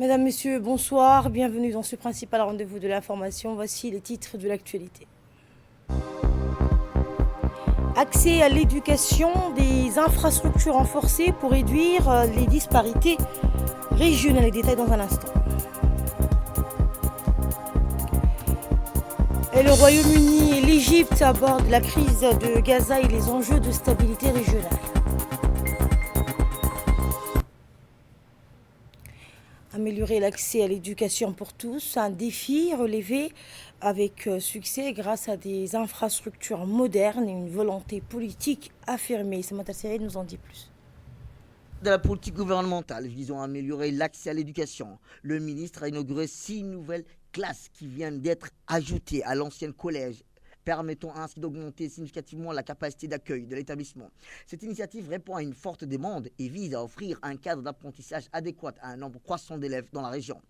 Mesdames, Messieurs, bonsoir. Bienvenue dans ce principal rendez-vous de l'information. Voici les titres de l'actualité. Accès à l'éducation, des infrastructures renforcées pour réduire les disparités régionales. Les détails dans un instant. Et le Royaume-Uni et l'Égypte abordent la crise de Gaza et les enjeux de stabilité régionale. Améliorer l'accès à l'éducation pour tous, un défi relevé avec succès grâce à des infrastructures modernes et une volonté politique affirmée. Samantha Serré nous en dit plus. De la politique gouvernementale visant à améliorer l'accès à l'éducation, le ministre a inauguré 6 nouvelles classes qui viennent d'être ajoutées à l'ancien collège, permettant ainsi d'augmenter significativement la capacité d'accueil de l'établissement. Cette initiative répond à une forte demande et vise à offrir un cadre d'apprentissage adéquat à un nombre croissant d'élèves dans la région.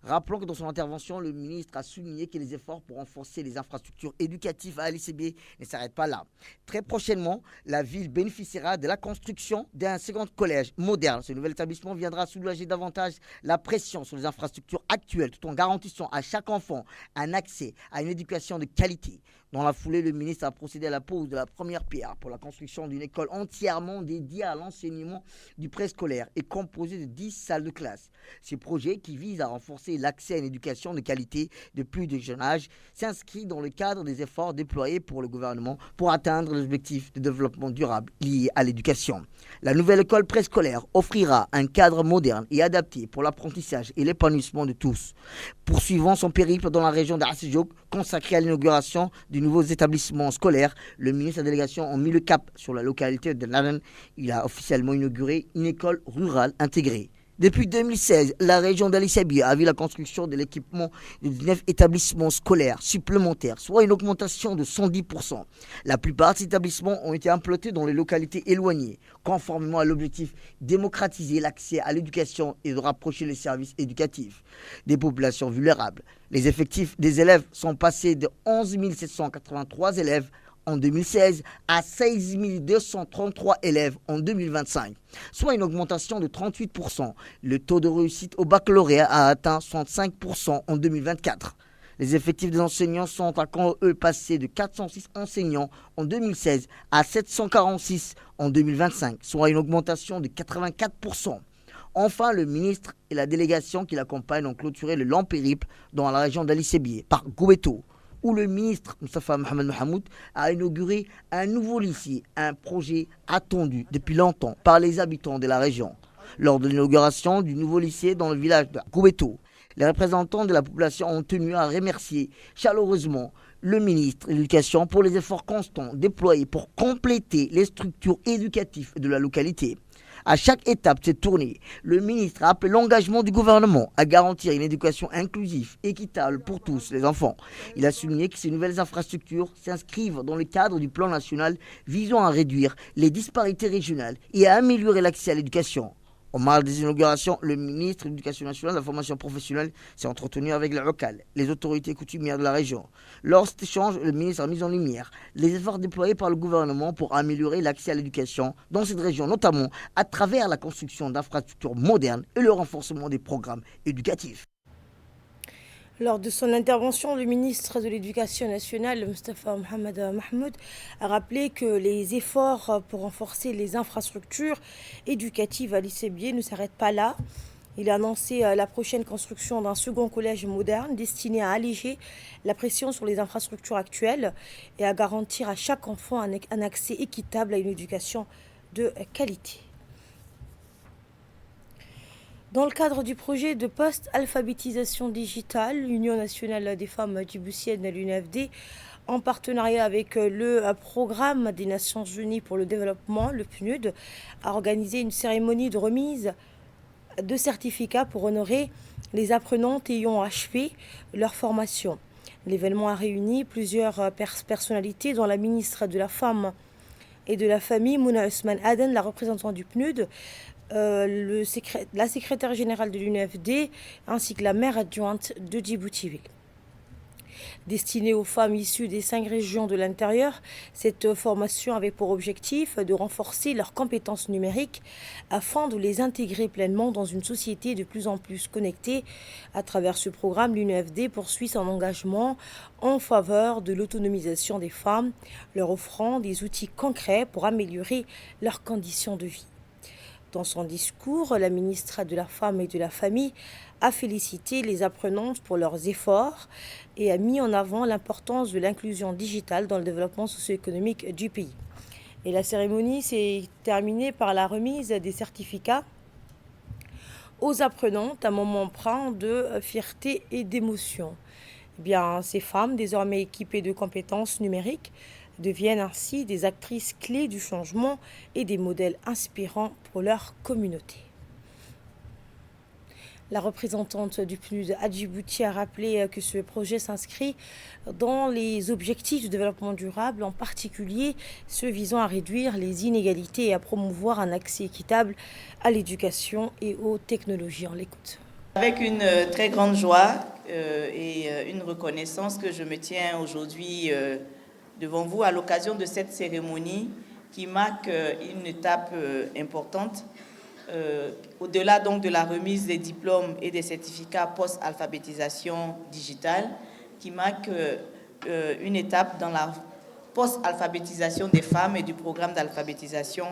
Rappelons que dans son intervention, le ministre a souligné que les efforts pour renforcer les infrastructures éducatives à l'ICB ne s'arrêtent pas là. Très prochainement, la ville bénéficiera de la construction d'un second collège moderne. Ce nouvel établissement viendra soulager davantage la pression sur les infrastructures actuelles tout en garantissant à chaque enfant un accès à une éducation de qualité. Dans la foulée, le ministre a procédé à la pose de la première pierre pour la construction d'une école entièrement dédiée à l'enseignement du préscolaire et composée de 10 salles de classe. Ce projet, qui vise à renforcer l'accès à une éducation de qualité de plus de jeune âge, s'inscrit dans le cadre des efforts déployés pour le gouvernement pour atteindre l'objectif de développement durable lié à l'éducation. La nouvelle école préscolaire offrira un cadre moderne et adapté pour l'apprentissage et l'épanouissement de tous. Poursuivant son périple dans la région d'Arsejouk, consacré à l'inauguration du nouveaux établissements scolaires, le ministre de la délégation a mis le cap sur la localité de Nanan. Il a officiellement inauguré une école rurale intégrée. Depuis 2016, la région d'Ali-Sabi a vu la construction de l'équipement de 19 établissements scolaires supplémentaires, soit une augmentation de 110%. La plupart de ces établissements ont été implantés dans les localités éloignées, conformément à l'objectif démocratiser l'accès à l'éducation et de rapprocher les services éducatifs des populations vulnérables. Les effectifs des élèves sont passés de 11 783 élèves en 2016 à 16 233 élèves en 2025, soit une augmentation de 38%. Le taux de réussite au baccalauréat a atteint 65% en 2024. Les effectifs des enseignants sont à quand eux passés de 406 enseignants en 2016 à 746 en 2025, soit une augmentation de 84%. Enfin, le ministre et la délégation qui l'accompagnent ont clôturé le long périple dans la région d'Ali-Sébié par Goubeto, où le ministre Moustapha Mohamed Mahamoud a inauguré un nouveau lycée, un projet attendu depuis longtemps par les habitants de la région. Lors de l'inauguration du nouveau lycée dans le village de Goubeto, les représentants de la population ont tenu à remercier chaleureusement le ministre de l'Éducation pour les efforts constants déployés pour compléter les structures éducatives de la localité. À chaque étape de cette tournée, le ministre a appelé l'engagement du gouvernement à garantir une éducation inclusive, équitable pour tous les enfants. Il a souligné que ces nouvelles infrastructures s'inscrivent dans le cadre du plan national visant à réduire les disparités régionales et à améliorer l'accès à l'éducation. Au marge des inaugurations, le ministre de l'Éducation nationale et de la formation professionnelle s'est entretenu avec les locales, les autorités coutumières de la région. Lors de cet échange, le ministre a mis en lumière les efforts déployés par le gouvernement pour améliorer l'accès à l'éducation dans cette région, notamment à travers la construction d'infrastructures modernes et le renforcement des programmes éducatifs. Lors de son intervention, le ministre de l'Éducation nationale, Moustapha Mohamed Mahmoud, a rappelé que les efforts pour renforcer les infrastructures éducatives à l'ICB ne s'arrêtent pas là. Il a annoncé la prochaine construction d'un second collège moderne destiné à alléger la pression sur les infrastructures actuelles et à garantir à chaque enfant un accès équitable à une éducation de qualité. Dans le cadre du projet de post-alphabétisation digitale, l'Union nationale des femmes djiboutiennes, l'UNFD, en partenariat avec le Programme des Nations Unies pour le développement, le PNUD, a organisé une cérémonie de remise de certificats pour honorer les apprenantes ayant achevé leur formation. L'événement a réuni plusieurs personnalités, dont la ministre de la Femme et de la Famille, Mouna Ousmane Aden, la représentante du PNUD, la secrétaire générale de l'UNFD ainsi que la maire adjointe de Djibouti-Ville. Destinée aux femmes issues des 5 régions de l'intérieur, cette formation avait pour objectif de renforcer leurs compétences numériques afin de les intégrer pleinement dans une société de plus en plus connectée. À travers ce programme, l'UNFD poursuit son engagement en faveur de l'autonomisation des femmes, leur offrant des outils concrets pour améliorer leurs conditions de vie. Dans son discours, la ministre de la Femme et de la Famille a félicité les apprenantes pour leurs efforts et a mis en avant l'importance de l'inclusion digitale dans le développement socio-économique du pays. Et la cérémonie s'est terminée par la remise des certificats aux apprenantes, un moment empreint de fierté et d'émotion. Ces femmes, désormais équipées de compétences numériques, deviennent ainsi des actrices clés du changement et des modèles inspirants pour leur communauté. La représentante du PNUD à Djibouti a rappelé que ce projet s'inscrit dans les objectifs du développement durable, en particulier ceux visant à réduire les inégalités et à promouvoir un accès équitable à l'éducation et aux technologies. On l'écoute. Avec une très grande joie et une reconnaissance que je me tiens aujourd'hui devant vous à l'occasion de cette cérémonie qui marque une étape importante au-delà donc de la remise des diplômes et des certificats post-alphabétisation digitale, qui marque une étape dans la post-alphabétisation des femmes et du programme d'alphabétisation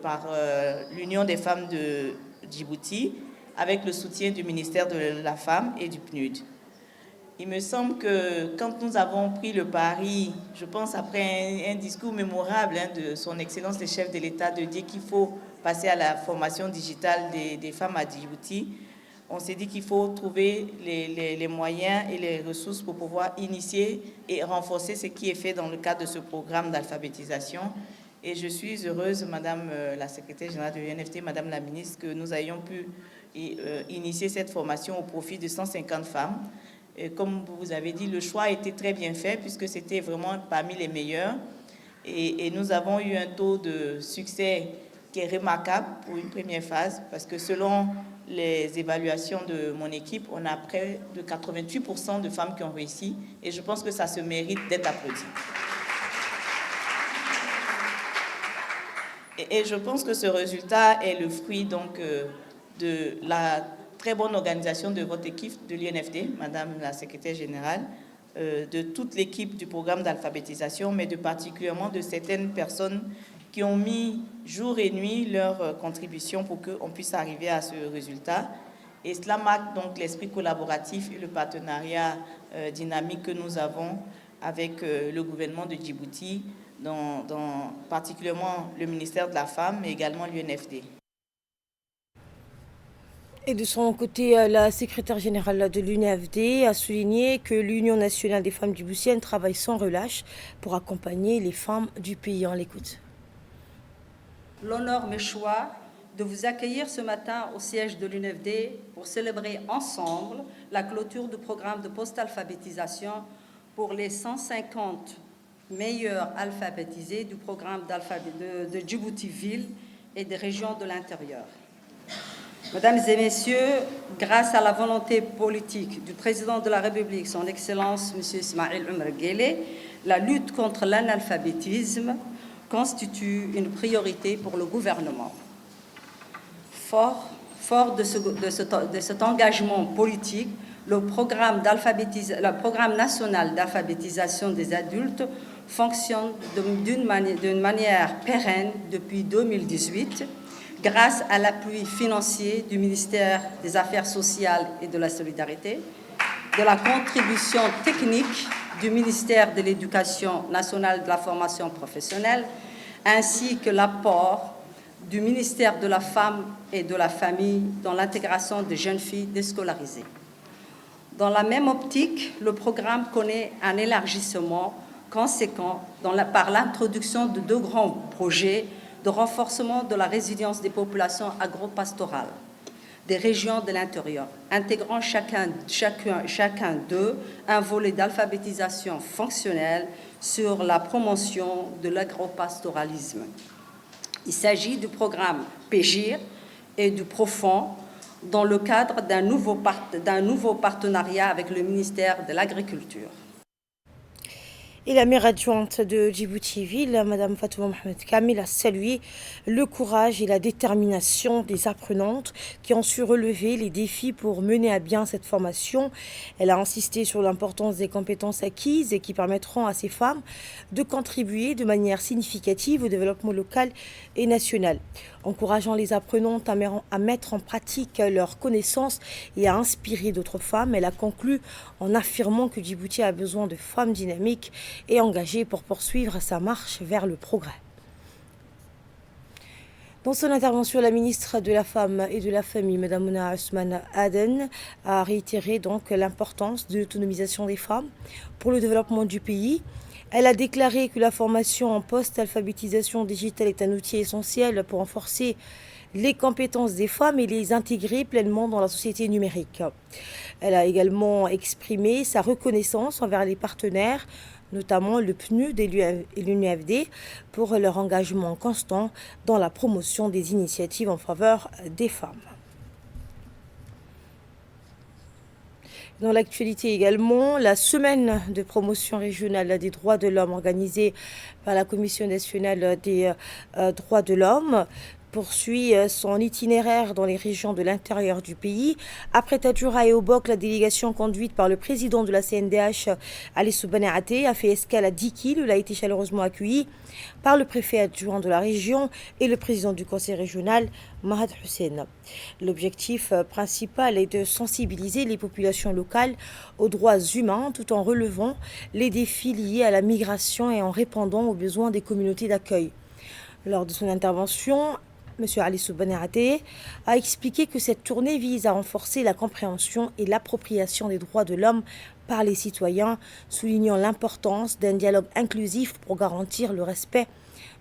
par l'Union des femmes de Djibouti, avec le soutien du ministère de la Femme et du PNUD. Il me semble que quand nous avons pris le pari, je pense après un discours mémorable de son Excellence le chef de l'État, de dire qu'il faut passer à la formation digitale des femmes à Djibouti, on s'est dit qu'il faut trouver les moyens et les ressources pour pouvoir initier et renforcer ce qui est fait dans le cadre de ce programme d'alphabétisation. Et je suis heureuse, Madame la secrétaire générale de l'UNFD, Madame la ministre, que nous ayons pu initier cette formation au profit de 150 femmes. Et comme vous avez dit, le choix a été très bien fait puisque c'était vraiment parmi les meilleurs. Et nous avons eu un taux de succès qui est remarquable pour une première phase parce que selon les évaluations de mon équipe, on a près de 88% de femmes qui ont réussi. Et je pense que ça se mérite d'être applaudi. Et je pense que ce résultat est le fruit donc de la très bonne organisation de votre équipe de l'UNFD, Madame la secrétaire générale, de toute l'équipe du programme d'alphabétisation, mais particulièrement de certaines personnes qui ont mis jour et nuit leur contribution pour qu'on puisse arriver à ce résultat. Et cela marque donc l'esprit collaboratif et le partenariat dynamique que nous avons avec le gouvernement de Djibouti, particulièrement le ministère de la Femme, mais également l'UNFD. Et de son côté, la secrétaire générale de l'UNFD a souligné que l'Union nationale des femmes djiboutiennes travaille sans relâche pour accompagner les femmes du pays. On l'écoute. L'honneur me choisit de vous accueillir ce matin au siège de l'UNFD pour célébrer ensemble la clôture du programme de post-alphabétisation pour les 150 meilleurs alphabétisés du programme de Djibouti-Ville et des régions de l'intérieur. Mesdames et messieurs, grâce à la volonté politique du président de la République, son Excellence M. Ismaïl Omar Guelleh, la lutte contre l'analphabétisme constitue une priorité pour le gouvernement. Fort de cet engagement politique, le programme national d'alphabétisation des adultes fonctionne d'une manière pérenne depuis 2018, grâce à l'appui financier du ministère des Affaires sociales et de la Solidarité, de la contribution technique du ministère de l'Éducation nationale et de la formation professionnelle, ainsi que l'apport du ministère de la Femme et de la Famille dans l'intégration des jeunes filles déscolarisées. Dans la même optique, le programme connaît un élargissement conséquent par l'introduction de 2 grands projets de renforcement de la résilience des populations agro-pastorales des régions de l'intérieur, intégrant chacun d'eux un volet d'alphabétisation fonctionnelle sur la promotion de l'agropastoralisme. Il s'agit du programme PEGIR et du PROFON, dans le cadre d'un nouveau partenariat avec le ministère de l'Agriculture. Et la maire adjointe de Djibouti-Ville, Mme Fatouma Mohamed Kamil, a salué le courage et la détermination des apprenantes qui ont su relever les défis pour mener à bien cette formation. Elle a insisté sur l'importance des compétences acquises et qui permettront à ces femmes de contribuer de manière significative au développement local et national, encourageant les apprenantes à mettre en pratique leurs connaissances et à inspirer d'autres femmes. Elle a conclu en affirmant que Djibouti a besoin de femmes dynamiques et engagée pour poursuivre sa marche vers le progrès. Dans son intervention, la ministre de la Femme et de la Famille, Mme Mouna Ousmane Aden, a réitéré donc l'importance de l'autonomisation des femmes pour le développement du pays. Elle a déclaré que la formation en post-alphabétisation digitale est un outil essentiel pour renforcer les compétences des femmes et les intégrer pleinement dans la société numérique. Elle a également exprimé sa reconnaissance envers les partenaires, notamment le PNUD et l'UNFD, pour leur engagement constant dans la promotion des initiatives en faveur des femmes. Dans l'actualité également, la semaine de promotion régionale des droits de l'homme organisée par la Commission nationale des droits de l'homme poursuit son itinéraire dans les régions de l'intérieur du pays. Après Tadjoura et Obok, la délégation conduite par le président de la CNDH, Ali Soubané-Até, a fait escale à Dikil, où elle a été chaleureusement accueillie par le préfet adjoint de la région et le président du conseil régional, Mahad Hussein. L'objectif principal est de sensibiliser les populations locales aux droits humains tout en relevant les défis liés à la migration et en répondant aux besoins des communautés d'accueil. Lors de son intervention, M. Ali Soubané-Até a expliqué que cette tournée vise à renforcer la compréhension et l'appropriation des droits de l'homme par les citoyens, soulignant l'importance d'un dialogue inclusif pour garantir le respect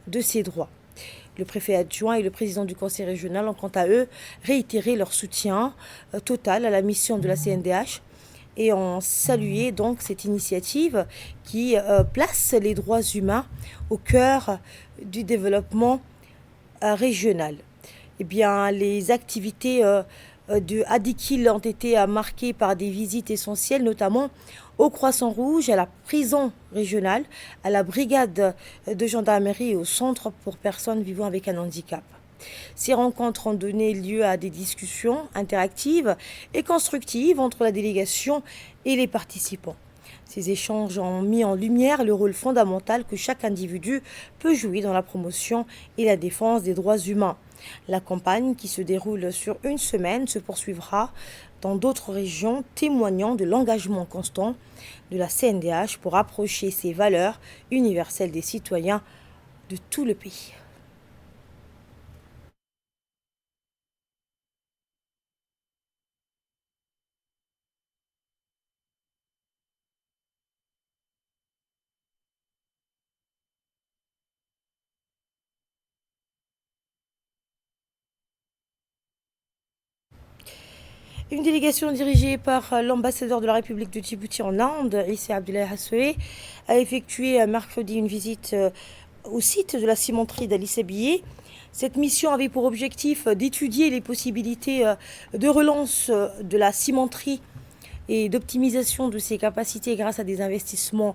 de ces droits. Le préfet adjoint et le président du conseil régional ont quant à eux réitéré leur soutien total à la mission de la CNDH et ont salué donc cette initiative qui place les droits humains au cœur du développement régional. Eh bien, les activités de Adikil ont été marquées par des visites essentielles, notamment au Croissant-Rouge, à la prison régionale, à la brigade de gendarmerie et au centre pour personnes vivant avec un handicap. Ces rencontres ont donné lieu à des discussions interactives et constructives entre la délégation et les participants. Ces échanges ont mis en lumière le rôle fondamental que chaque individu peut jouer dans la promotion et la défense des droits humains. La campagne, qui se déroule sur une semaine, se poursuivra dans d'autres régions, témoignant de l'engagement constant de la CNDH pour approcher ces valeurs universelles des citoyens de tout le pays. Une délégation dirigée par l'ambassadeur de la République de Djibouti en Inde, Issa Abdoulaye Hassoé, a effectué mercredi une visite au site de la cimenterie d'Ali Sabié. Cette mission avait pour objectif d'étudier les possibilités de relance de la cimenterie et d'optimisation de ses capacités grâce à des investissements.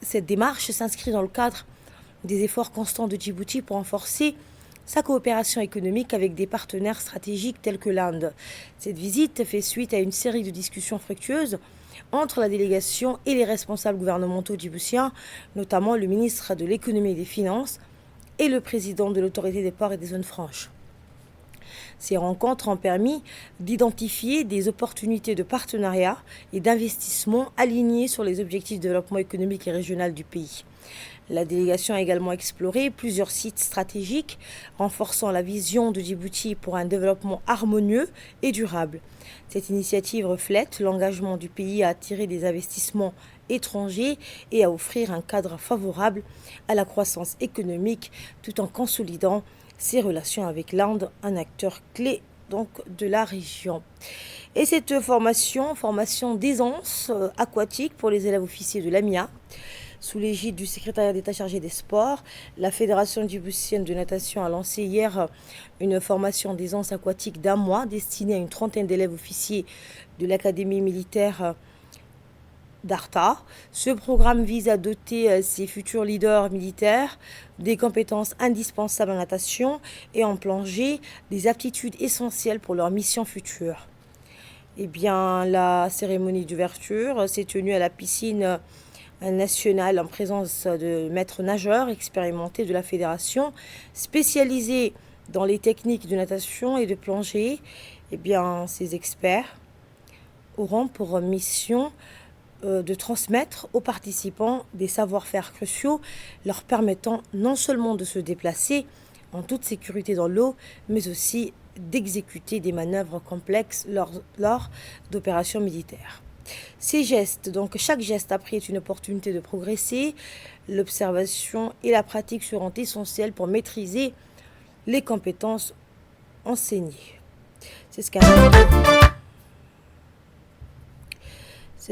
Cette démarche s'inscrit dans le cadre des efforts constants de Djibouti pour renforcer sa coopération économique avec des partenaires stratégiques tels que l'Inde. Cette visite fait suite à une série de discussions fructueuses entre la délégation et les responsables gouvernementaux djiboutiens, notamment le ministre de l'économie et des finances et le président de l'autorité des ports et des zones franches. Ces rencontres ont permis d'identifier des opportunités de partenariat et d'investissement alignées sur les objectifs de développement économique et régional du pays. La délégation a également exploré plusieurs sites stratégiques, renforçant la vision de Djibouti pour un développement harmonieux et durable. Cette initiative reflète l'engagement du pays à attirer des investissements étrangers et à offrir un cadre favorable à la croissance économique tout en consolidant ses relations avec l'Inde, un acteur clé donc de la région. Et cette formation d'aisance aquatique pour les élèves officiers de l'AMIA, Sous l'égide du secrétariat d'État chargé des sports, la Fédération djiboutienne de natation a lancé hier une formation d'aisance aquatique d'1 mois destinée à une trentaine d'élèves officiers de l'Académie militaire d'Arta. Ce programme vise à doter ces futurs leaders militaires des compétences indispensables en natation et en plongée, des aptitudes essentielles pour leur mission future. Eh bien, la cérémonie d'ouverture s'est tenue à la piscine nationale en présence de maîtres nageurs expérimentés de la fédération, spécialisés dans les techniques de natation et de plongée. Eh bien, ces experts auront pour mission de transmettre aux participants des savoir-faire cruciaux leur permettant non seulement de se déplacer en toute sécurité dans l'eau, mais aussi d'exécuter des manœuvres complexes lors d'opérations militaires. Ces gestes, donc chaque geste appris est une opportunité de progresser. L'observation et la pratique seront essentielles pour maîtriser les compétences enseignées. C'est ce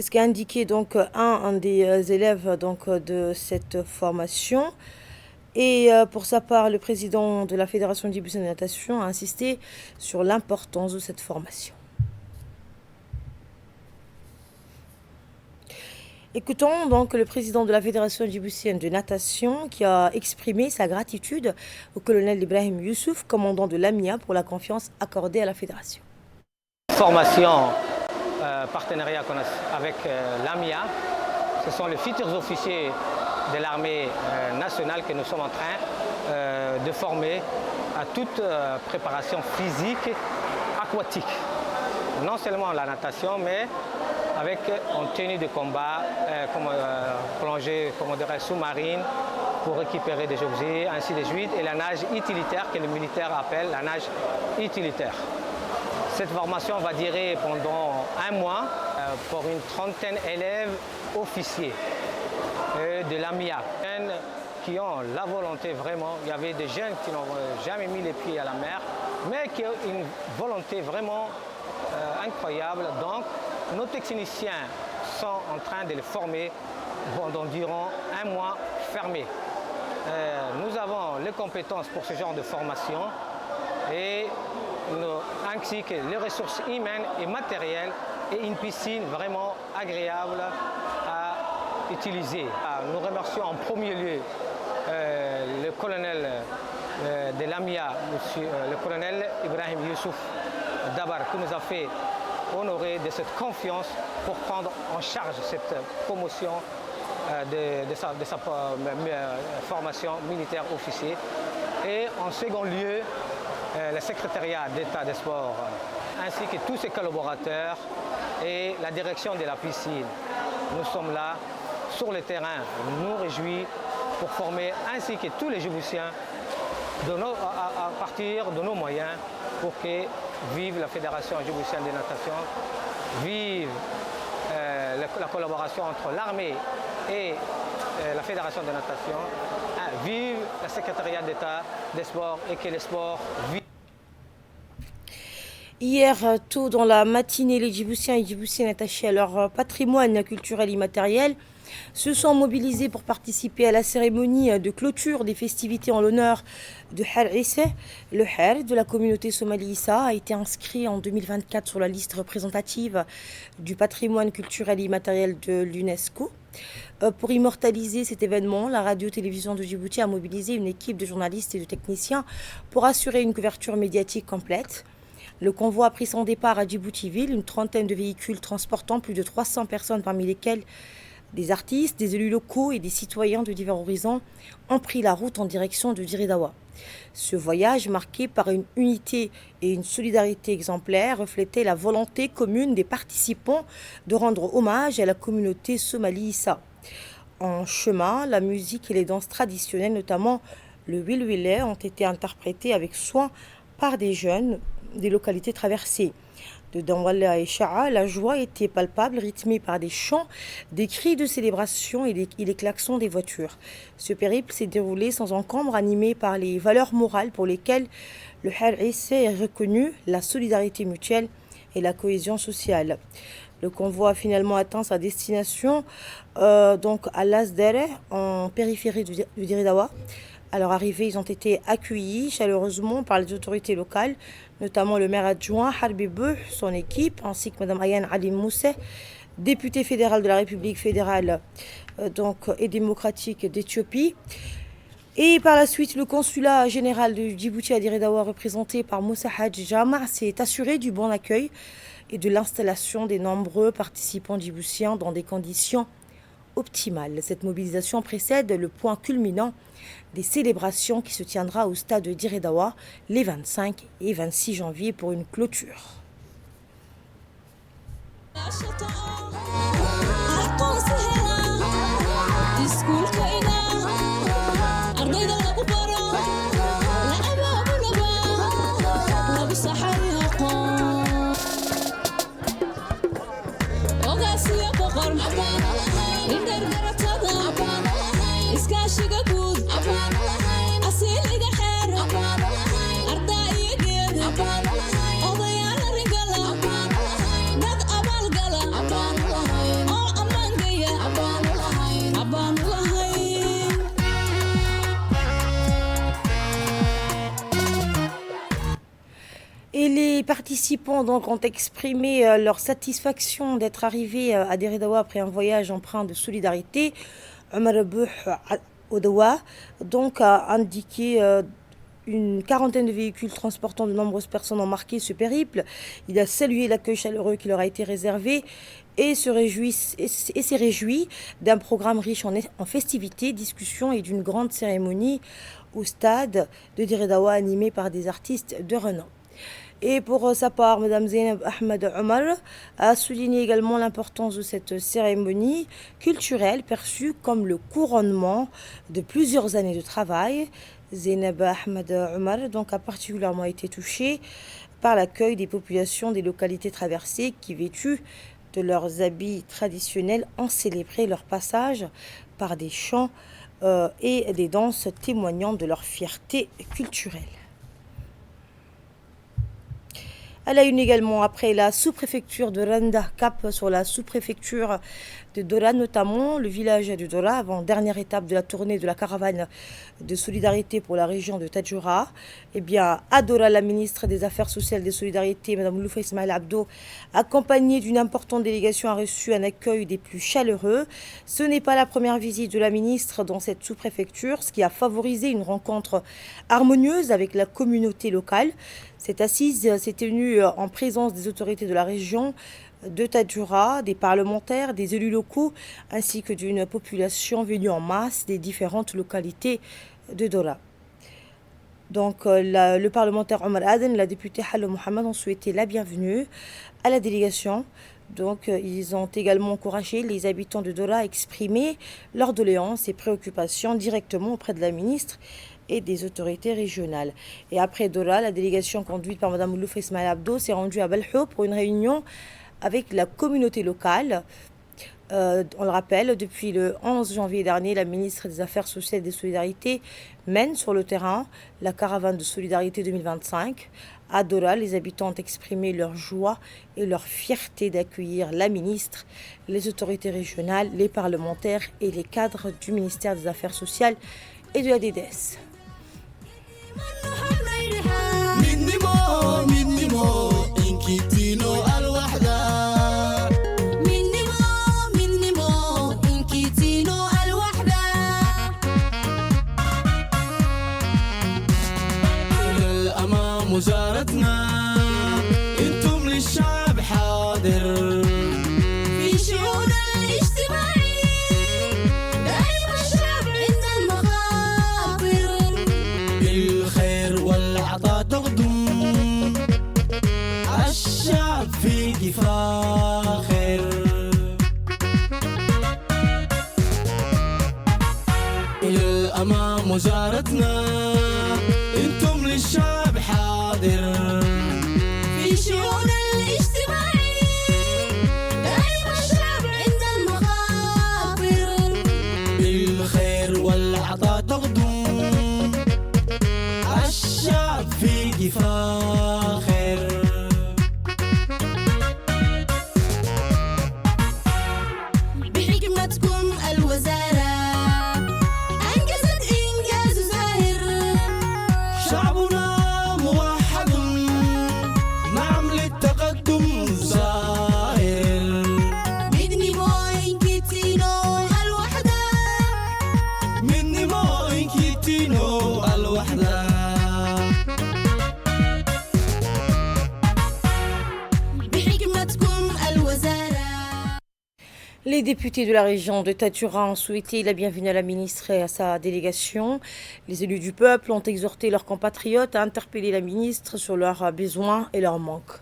qu'a indiqué donc un des élèves donc de cette formation. Et pour sa part, le président de la Fédération djiboutienne de natation a insisté sur l'importance de cette formation. Écoutons donc le président de la Fédération djiboutienne de natation qui a exprimé sa gratitude au colonel Ibrahim Youssouf, commandant de l'AMIA, pour la confiance accordée à la Fédération. Formation partenariat avec l'AMIA, ce sont les futurs officiers de l'armée nationale que nous sommes en train de former à toute préparation physique aquatique. Non seulement la natation, mais avec en tenue de combat, comme plongée sous-marine pour récupérer des objets, ainsi de suite, et la nage utilitaire que les militaires appellent la nage utilitaire. Cette formation va durer pendant 1 mois pour une trentaine d'élèves officiers de l'AMIA qui ont la volonté vraiment. Il y avait des jeunes qui n'ont jamais mis les pieds à la mer, mais qui ont une volonté vraiment incroyable. Donc, nos techniciens sont en train de les former durant 1 mois fermé. Nous avons les compétences pour ce genre de formation ainsi que les ressources humaines et matérielles et une piscine vraiment agréable à utiliser. Nous remercions en premier lieu le colonel de l'AMIA, le colonel Ibrahim Youssouf Dabar, qui nous a fait honorer de cette confiance pour prendre en charge cette promotion de sa formation militaire officier. Et en second lieu, le secrétariat d'État des sports, ainsi que tous ses collaborateurs et la direction de la piscine. Nous sommes là sur le terrain, nous réjouis pour former ainsi que tous les Djiboutiens à partir de nos moyens pour que vive la Fédération djiboutienne de natation, vive la collaboration entre l'armée et la Fédération de natation, vive le secrétariat d'État des sports et que les sports vivent. Hier, tôt dans la matinée, les Djiboutiens et Djiboutiennes attachés à leur patrimoine culturel immatériel se sont mobilisés pour participer à la cérémonie de clôture des festivités en l'honneur de Har Issa. Le Har de la communauté Somali Issa a été inscrit en 2024 sur la liste représentative du patrimoine culturel immatériel de l'UNESCO. Pour immortaliser cet événement, la radio-télévision de Djibouti a mobilisé une équipe de journalistes et de techniciens pour assurer une couverture médiatique complète. Le convoi a pris son départ à Djibouti-Ville, une trentaine de véhicules transportant plus de 300 personnes, parmi lesquelles des artistes, des élus locaux et des citoyens de divers horizons ont pris la route en direction de Diridawa. Ce voyage, marqué par une unité et une solidarité exemplaires, reflétait la volonté commune des participants de rendre hommage à la communauté Somali Issa. En chemin, la musique et les danses traditionnelles, notamment le Wilwilé, ont été interprétées avec soin par des jeunes des localités traversées. De Danwalla et Sha'a, la joie était palpable, rythmée par des chants, des cris de célébration et les klaxons des voitures. Ce périple s'est déroulé sans encombre, animé par les valeurs morales pour lesquelles le Har Issa est reconnu, la solidarité mutuelle et la cohésion sociale. Le convoi a finalement atteint sa destination, donc à Lasdere, en périphérie du Diridawa. À leur arrivée, ils ont été accueillis chaleureusement par les autorités locales, notamment le maire adjoint Harbi Bouh, son équipe, ainsi que Mme Ayane Ali Mousseh, députée fédérale de la République fédérale et démocratique d'Éthiopie. Et par la suite, le consulat général de Djibouti à Diridawa, représenté par Moussa Hadj Jama, s'est assuré du bon accueil et de l'installation des nombreux participants djiboutiens dans des conditions optimales. Cette mobilisation précède le point culminant des célébrations qui se tiendra au stade de Diridawa les 25 et 26 janvier pour une clôture. Et les participants donc ont exprimé leur satisfaction d'être arrivés à Diridawa après un voyage empreint de solidarité. Omar Bouh Odawa donc a indiqué une quarantaine de véhicules transportant de nombreuses personnes ont marqué ce périple. Il a salué l'accueil chaleureux qui leur a été réservé et s'est réjoui d'un programme riche en festivités, discussions et d'une grande cérémonie au stade de Diridawa animée par des artistes de renom. Et pour sa part, Mme Zeynab Ahmed Omar a souligné également l'importance de cette cérémonie culturelle perçue comme le couronnement de plusieurs années de travail. Zeynab Ahmed Omar donc, a particulièrement été touchée par l'accueil des populations des localités traversées qui, vêtues de leurs habits traditionnels, ont célébré leur passage par des chants et des danses témoignant de leur fierté culturelle. À la une également, après la sous-préfecture de Randa, cap sur la sous-préfecture de Dora, notamment le village de Dora, avant-dernière étape de la tournée de la caravane de solidarité pour la région de Tadjoura. Eh bien, à Dora, la ministre des Affaires sociales et des Solidarités, Mme Loufa Ismaël Abdo, accompagnée d'une importante délégation, a reçu un accueil des plus chaleureux. Ce n'est pas la première visite de la ministre dans cette sous-préfecture, ce qui a favorisé une rencontre harmonieuse avec la communauté locale. Cette assise s'est tenue en présence des autorités de la région de Tadjoura, des parlementaires, des élus locaux, ainsi que d'une population venue en masse des différentes localités de Dora. Donc, le parlementaire Omar Aden et la députée Hallo Mohamed ont souhaité la bienvenue à la délégation. Donc, ils ont également encouragé les habitants de Dora à exprimer leurs doléances et préoccupations directement auprès de la ministre et des autorités régionales. Et après Dora, la délégation conduite par Mme Loufa Ismaël Abdo s'est rendue à Balhou pour une réunion avec la communauté locale. On le rappelle, depuis le 11 janvier dernier, la ministre des Affaires sociales et des Solidarités mène sur le terrain la caravane de solidarité 2025. À Dora, les habitants ont exprimé leur joie et leur fierté d'accueillir la ministre, les autorités régionales, les parlementaires et les cadres du ministère des Affaires sociales et de la DDS. وزارتنا انتم للشعب حاضر في شؤون الاجتماعي دائما الشعب عند المخاطر بالخير والعطاء تقدم الشعب فيك فاخر الى الامام وزارتنا انتم للشعب حاضر في شؤون الاجتماعي دائما الشعب عند المخاطر بالخير والعطاء تقدم الشعب فيك فاخر Les députés de la région de Tadjoura ont souhaité la bienvenue à la ministre et à sa délégation. Les élus du peuple ont exhorté leurs compatriotes à interpeller la ministre sur leurs besoins et leurs manques.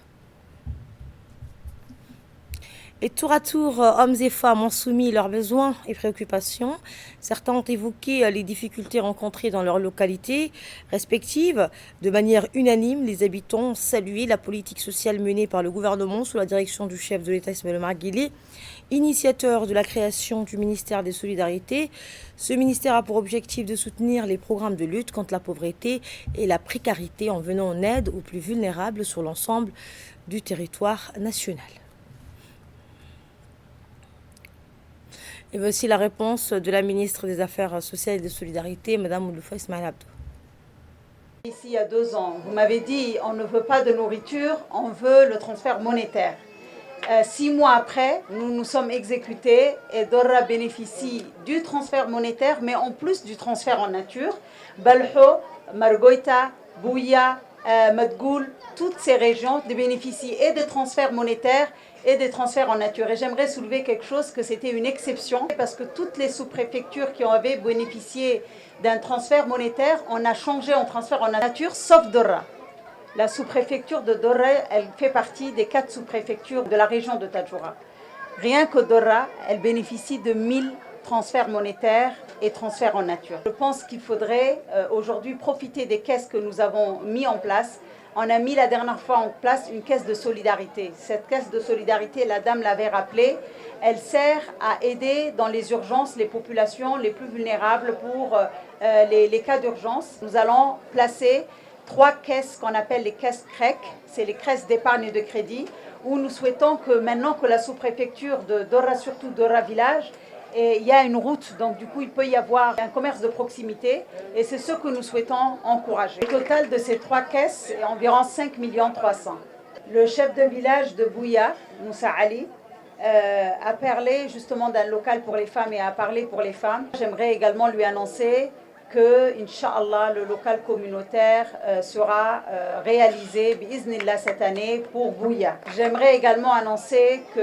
Et tour à tour, hommes et femmes ont soumis leurs besoins et préoccupations. Certains ont évoqué les difficultés rencontrées dans leurs localités respectives. De manière unanime, les habitants ont salué la politique sociale menée par le gouvernement sous la direction du chef de l'État Ismaël Omar Guelleh, initiateur de la création du ministère des Solidarités. Ce ministère a pour objectif de soutenir les programmes de lutte contre la pauvreté et la précarité en venant en aide aux plus vulnérables sur l'ensemble du territoire national. Et voici la réponse de la ministre des Affaires sociales et des Solidarités, Mme Ouloufa Ismaël Abdou. Ici, il y a 2 ans, vous m'avez dit on ne veut pas de nourriture, on veut le transfert monétaire. 6 mois après, nous nous sommes exécutés et Dora bénéficie du transfert monétaire, mais en plus du transfert en nature. Balho, Margoïta, Bouya, Madgoul, toutes ces régions bénéficient et des transferts monétaires et des transferts en nature. Et j'aimerais soulever quelque chose, que c'était une exception, parce que toutes les sous-préfectures qui avaient bénéficié d'un transfert monétaire, on a changé en transfert en nature, sauf Dora. La sous-préfecture de Dora, elle fait partie des 4 sous-préfectures de la région de Tadjoura. Rien que Dora, elle bénéficie de 1000 transferts monétaires et transferts en nature. Je pense qu'il faudrait aujourd'hui profiter des caisses que nous avons mis en place. On a mis la dernière fois en place une caisse de solidarité. Cette caisse de solidarité, la dame l'avait rappelé, elle sert à aider dans les urgences les populations les plus vulnérables pour les cas d'urgence. Nous allons placer 3 caisses qu'on appelle les caisses CREC, c'est les caisses d'épargne et de crédit, où nous souhaitons que maintenant que la sous-préfecture de Dora, surtout Dora Village, et il y a une route, donc du coup il peut y avoir un commerce de proximité et c'est ce que nous souhaitons encourager. Le total de ces 3 caisses est environ 5 300 000. Le chef de village de Bouya, Moussa Ali, a parlé justement d'un local pour les femmes et a parlé pour les femmes. J'aimerais également lui annoncer que, Inch'Allah, le local communautaire sera réalisé, bi'iznillah, cette année pour Bouya. J'aimerais également annoncer que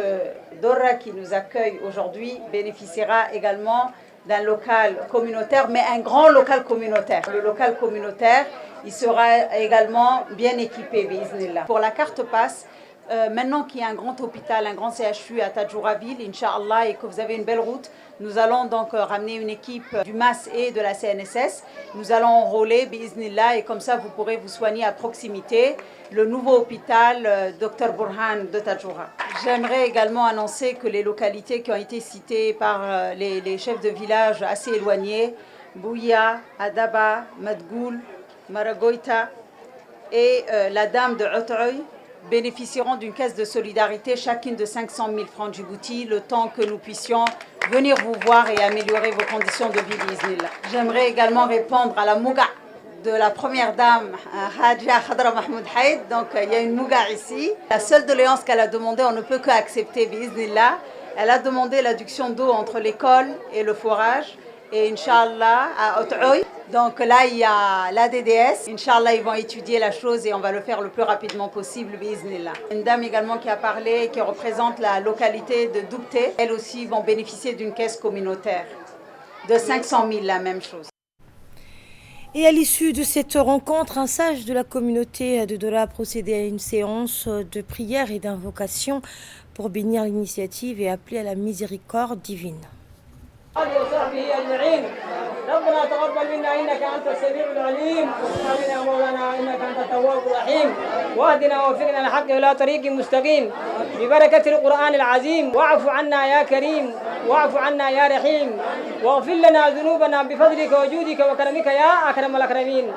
Dora, qui nous accueille aujourd'hui, bénéficiera également d'un local communautaire, mais un grand local communautaire. Le local communautaire, il sera également bien équipé, bi'iznillah. Pour la carte passe, maintenant qu'il y a un grand hôpital, un grand CHU à Tadjoura-Ville, Inch'Allah, et que vous avez une belle route, nous allons donc ramener une équipe du MAS et de la CNSS. Nous allons enrôler, bi'iznillah, et comme ça vous pourrez vous soigner à proximité, le nouveau hôpital Dr Burhan de Tadjoura. J'aimerais également annoncer que les localités qui ont été citées par les chefs de village assez éloignés, Bouya, Adaba, Madgoul, Maragoïta et la dame de Ot'oy, bénéficieront d'une caisse de solidarité, chacune de 500 000 francs djibouti, le temps que nous puissions venir vous voir et améliorer vos conditions de vie, bi'iznillah. J'aimerais également répondre à la mouga de la première dame, Hadja Khadra Mahmoud Haïd. Donc il y a une mouga ici. La seule doléance qu'elle a demandé, on ne peut qu'accepter, bi'iznillah. Elle a demandé l'adduction d'eau entre l'école et le forage. Et Inch'Allah, à Ot'oy. Donc là, il y a l'ADDS. Inch'Allah, ils vont étudier la chose et on va le faire le plus rapidement possible, bi'iznillah. Une dame également qui a parlé, qui représente la localité de Doubté. Elles aussi vont bénéficier d'une caisse communautaire de 500 000, la même chose. Et à l'issue de cette rencontre, un sage de la communauté de Dora a procédé à une séance de prière et d'invocation pour bénir l'initiative et appeler à la miséricorde divine. ربنا تقبل منا انك انت السميع العليم وتب علينا مولانا انك انت التواب الرحيم واهدنا ووفقنا الحق الى طريق مستقيم ببركه القران العظيم واعف عنا يا كريم واعف عنا يا رحيم واغفر لنا ذنوبنا بفضلك وجودك وكرمك يا اكرم الاكرمين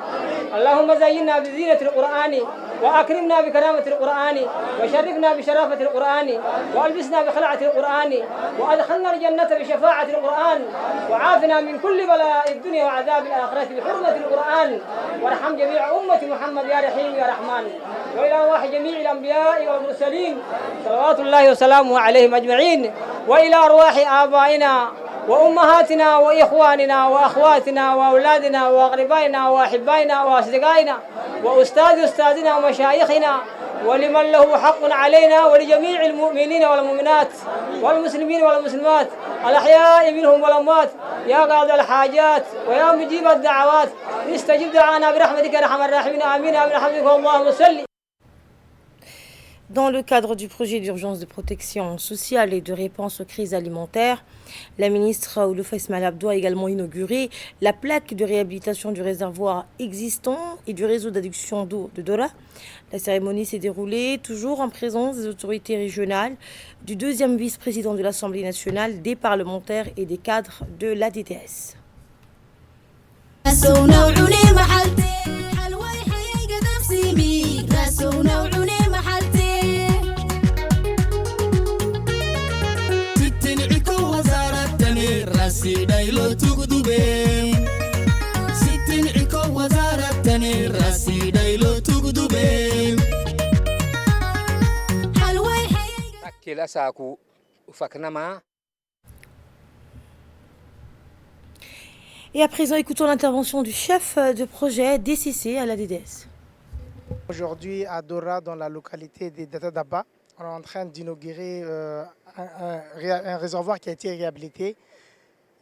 اللهم زينا بزينه القران واكرمنا بكرامه القران وشرفنا بشرافه القران والبسنا بخلعه القران وادخلنا الجنه بشفاعه القران وعافنا من كل بلاء الدنيا وعذاب الآخرة بحرمة القرآن وارحم جميع أمة محمد يا رحيم يا رحمن وإلى واحد جميع الأنبياء والمرسلين صلوات الله وسلامه عليهم أجمعين وإلى أرواح آبائنا وأمهاتنا وإخواننا وأخواتنا وأولادنا وأقربائنا وأحبائنا وأصدقائنا وأستاذنا ومشايخنا ولمن له حق علينا ولجميع المؤمنين والمؤمنات والمسلمين والمسلمات الأحياء منهم والأموات يا قاضي الحاجات ويا مجيب الدعوات استجب دعانا برحمتك يا أرحم الراحمين آمين آمين حمدك اللهم صل. Dans le cadre du projet d'urgence de protection sociale et de réponse aux crises alimentaires, la ministre Ouloufa Ismail Abdou a également inauguré la plaque de réhabilitation du réservoir existant et du réseau d'adduction d'eau de Dora. La cérémonie s'est déroulée toujours en présence des autorités régionales, du deuxième vice-président de l'Assemblée nationale, des parlementaires et des cadres de l'ADDS. Et à présent, écoutons l'intervention du chef de projet DCC à la DDS. Aujourd'hui, à Dora, dans la localité de Daba, on est en train d'inaugurer un réservoir qui a été réhabilité.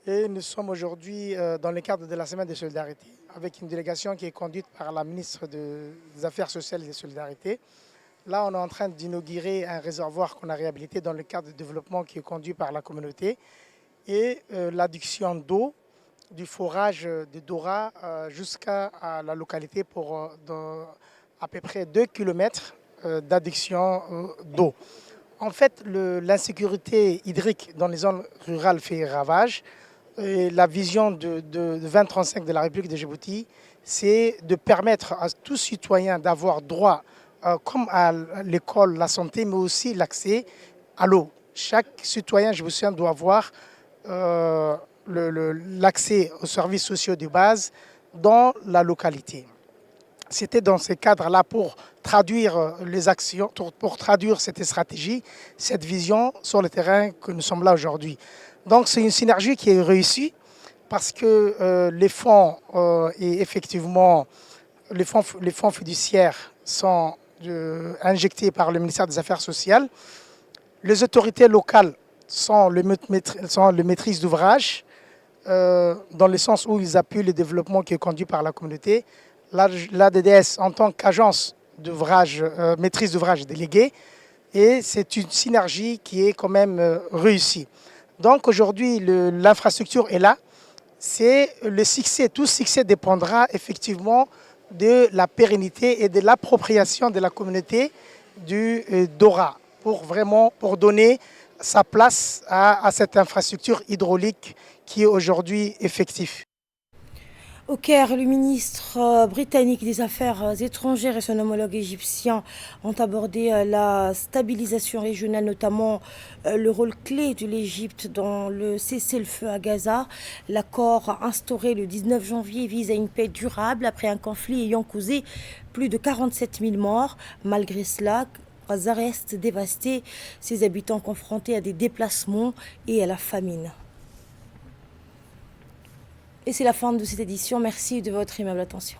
Et nous sommes aujourd'hui dans le cadre de la Semaine de solidarité, avec une délégation qui est conduite par la ministre des Affaires sociales et des Solidarités. Là, on est en train d'inaugurer un réservoir qu'on a réhabilité dans le cadre du développement qui est conduit par la communauté et l'adduction d'eau du forage de Dora jusqu'à la localité pour à peu près 2 km d'adduction d'eau. En fait, l'insécurité hydrique dans les zones rurales fait ravage. Et la vision de 2035 de la République de Djibouti, c'est de permettre à tout citoyen d'avoir droit, comme à l'école, la santé, mais aussi l'accès à l'eau. Chaque citoyen djiboutien doit avoir l'accès aux services sociaux de base dans la localité. C'était dans ce cadre-là pour traduire les actions, pour traduire cette stratégie, cette vision sur le terrain que nous sommes là aujourd'hui. Donc c'est une synergie qui est réussie parce que les fonds et effectivement les fonds fiduciaires sont injectés par le ministère des Affaires sociales. Les autorités locales sont les maîtrises d'ouvrage dans le sens où ils appuient le développement qui est conduit par la communauté. L'ADDS en tant qu'agence d'ouvrage, maîtrise d'ouvrage déléguée, et c'est une synergie qui est quand même réussie. Donc aujourd'hui, l'infrastructure est là. C'est le succès. Tout succès dépendra effectivement de la pérennité et de l'appropriation de la communauté du Dora pour donner sa place à cette infrastructure hydraulique qui est aujourd'hui effective. Au Caire, le ministre britannique des Affaires étrangères et son homologue égyptien ont abordé la stabilisation régionale, notamment le rôle clé de l'Égypte dans le cessez-le-feu à Gaza. L'accord instauré le 19 janvier vise à une paix durable après un conflit ayant causé plus de 47 000 morts. Malgré cela, Gaza reste dévastée, ses habitants confrontés à des déplacements et à la famine. Et c'est la fin de cette édition. Merci de votre aimable attention.